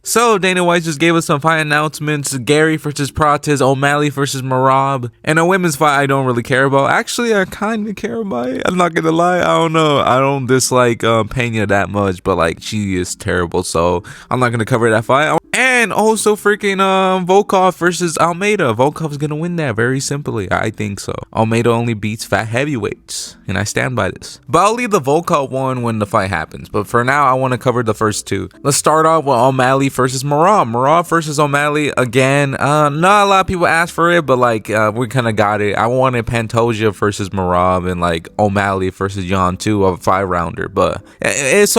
So Dana White just gave us some fight announcements. Garry versus Prates, O'Malley versus Merab, and a women's fight I don't really care about. Actually, I kind of care about it. I'm not gonna lie. I don't know. I don't dislike Pena that much, but like she is terrible, so I'm not gonna cover that fight. And also freaking Volkov versus Almeida. Volkov's gonna win that very simply. I think so. Almeida only beats fat heavyweights, and I stand by this. But I'll leave the Volkov one when the fight happens. But for now, I want to cover the first two. Let's start off with O'Malley versus Merab. Merab versus O'Malley again. Not a lot of people asked for it, but like we kind of got it. I wanted Pantoja versus Merab and like O'Malley versus Yan too, of a 5-rounder. But it's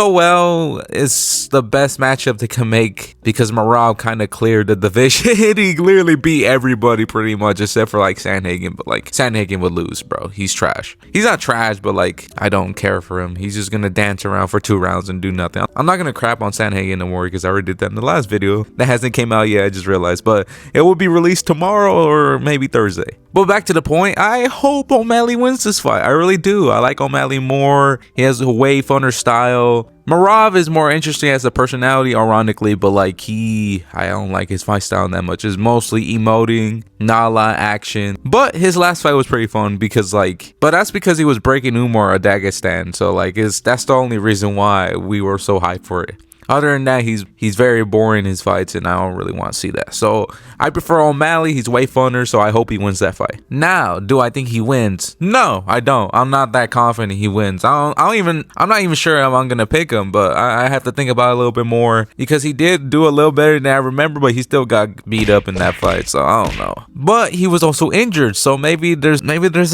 the best matchup they can make because Merab kind of cleared the division. He clearly beat everybody pretty much except for like Sandhagen, but like Sandhagen would lose, bro. He's trash. He's not trash, but like I don't care for him. He's just gonna dance around for 2 rounds and do nothing. I'm not gonna crap on Sandhagen no more because I already did that in the last video. That hasn't came out yet, I just realized, but it will be released tomorrow or maybe Thursday. But back to the point, I hope O'Malley wins this fight. I really do. I like O'Malley more. He has a way funner style. Merab is more interesting as a personality, ironically, but like I don't like his fight style that much. It's mostly emoting, not a lot of action. But his last fight was pretty fun because but that's because he was breaking Umar or Dagestan. So like that's the only reason why we were so hyped for it. Other than that, he's very boring in his fights, and I don't really want to see that. So I prefer O'Malley. He's way funner, so I hope he wins that fight. Now, do I think he wins? No, I don't. I'm not that confident he wins. I'm not even sure if I'm gonna pick him, but I have to think about it a little bit more because he did do a little better than I remember, but he still got beat up in that fight, so I don't know. But he was also injured, so maybe there's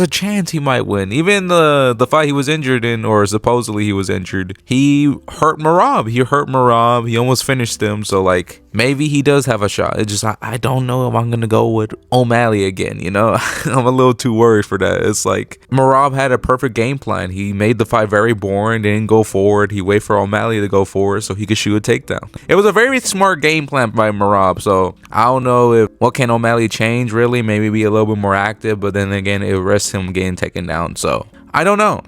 a chance he might win. Even the fight he was injured in, or supposedly he was injured, he hurt Merab. He almost finished him, so like maybe he does have a shot. It's just I don't know if I'm gonna go with O'Malley again, you know. I'm a little too worried for that. It's like Merab had a perfect game plan. He made the fight very boring, didn't go forward. He waited for O'Malley to go forward so he could shoot a takedown. It was a very smart game plan by Merab, so I don't know what can O'Malley change really. Maybe be a little bit more active, but then again it risks him getting taken down, so I don't know.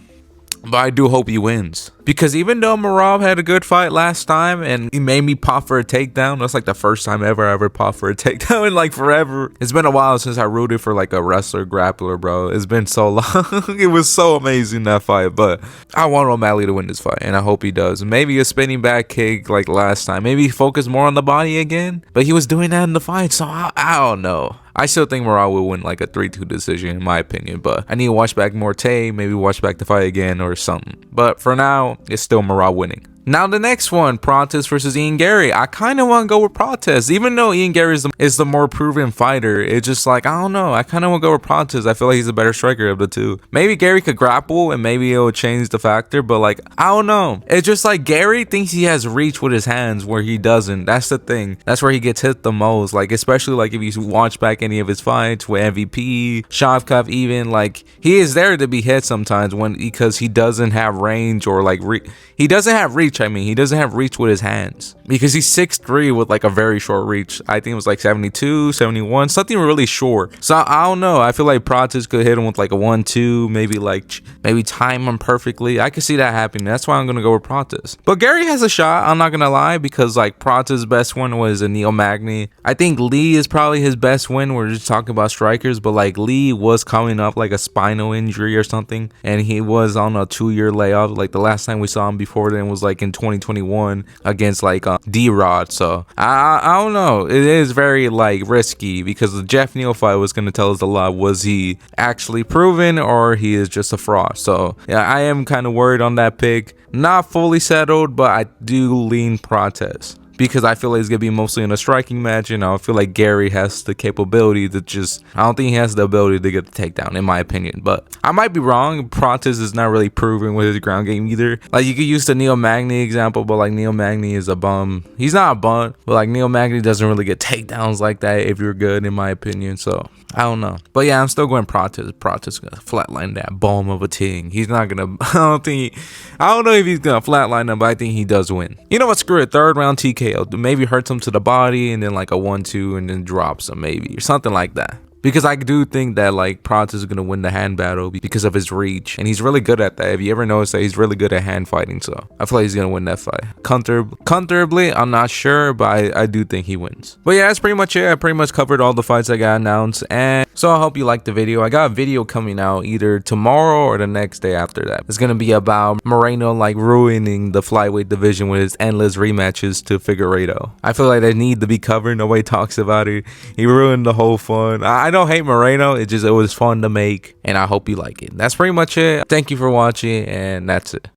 But I do hope he wins. Because even though Merab had a good fight last time and he made me pop for a takedown, that's like the first time I ever popped for a takedown in like forever. It's been a while since I rooted for like a wrestler, grappler, bro. It's been so long. It was so amazing that fight. But I want O'Malley to win this fight, and I hope he does. Maybe a spinning back kick like last time. Maybe he focused more on the body again. But he was doing that in the fight, so I don't know. I still think Merab will win like a 3-2 decision in my opinion, but I need to watch back more tape, maybe watch back the fight again or something. But for now, it's still Merab winning. Now the next one, Prates versus Ian Garry. I kind of want to go with Prates, even though Ian Garry is the more proven fighter. It's just like, I don't know. I kind of want to go with Prates. I feel like he's a better striker of the two. Maybe Garry could grapple and maybe it'll change the factor, but like, I don't know. It's just like Garry thinks he has reach with his hands where he doesn't. That's the thing. That's where he gets hit the most. Like, especially like if you watch back any of his fights with MVP, Shavkat even, like he is there to be hit sometimes because he doesn't have range or like he doesn't have reach. He doesn't have reach with his hands because he's 6'3" with like a very short reach. I think it was like 72, 71, something really short. So I don't know. I feel like Prates could hit him with like a 1-2, maybe time him perfectly. I could see that happening. That's why I'm gonna go with Prates. But Garry has a shot. I'm not gonna lie because like Prates' best win was a Neil Magny. I think Lee is probably his best win. We're just talking about strikers, but like Lee was coming up like a spinal injury or something, and he was on a 2-year layoff. Like the last time we saw him before then was like in 2021 against like D-Rod. So I don't know. It is very like risky because the Jeff Neal fight was going to tell us a lot. Was he actually proven or he is just a fraud? So yeah, I am kind of worried on that pick. Not fully settled, but I do lean Prates, because I feel like it's going to be mostly in a striking match, and I feel like Garry has the capability to I don't think he has the ability to get the takedown, in my opinion. But I might be wrong. Prates is not really proven with his ground game either. Like, you could use the Neil Magny example, but like Neil Magny is a bum. He's not a bum, but like Neil Magny doesn't really get takedowns like that if you're good, in my opinion. So I don't know. But yeah, I'm still going Prates. Prates gonna flatline that bomb of a ting. He's not gonna, I don't know if he's gonna flatline him, but I think he does win. You know what? Screw it. 3rd round TKO. Maybe hurts him to the body and then like a 1-2 and then drops him maybe, or something like that. because I do think that like Prates is gonna win the hand battle because of his reach, and he's really good at that. If you ever notice that, he's really good at hand fighting, so I feel like he's gonna win that fight. Comfortably, I'm not sure, but I do think he wins. But yeah, that's pretty much it. I pretty much covered all the fights that got announced, and so I hope you liked the video. I got a video coming out either tomorrow or the next day after that. It's gonna be about Moreno like ruining the flyweight division with his endless rematches to Figueiredo. I feel like they need to be covered. Nobody talks about it. He ruined the whole fun. I don't hate Moreno. It was fun to make, and I hope you like it. That's pretty much it. Thank you for watching, and that's it.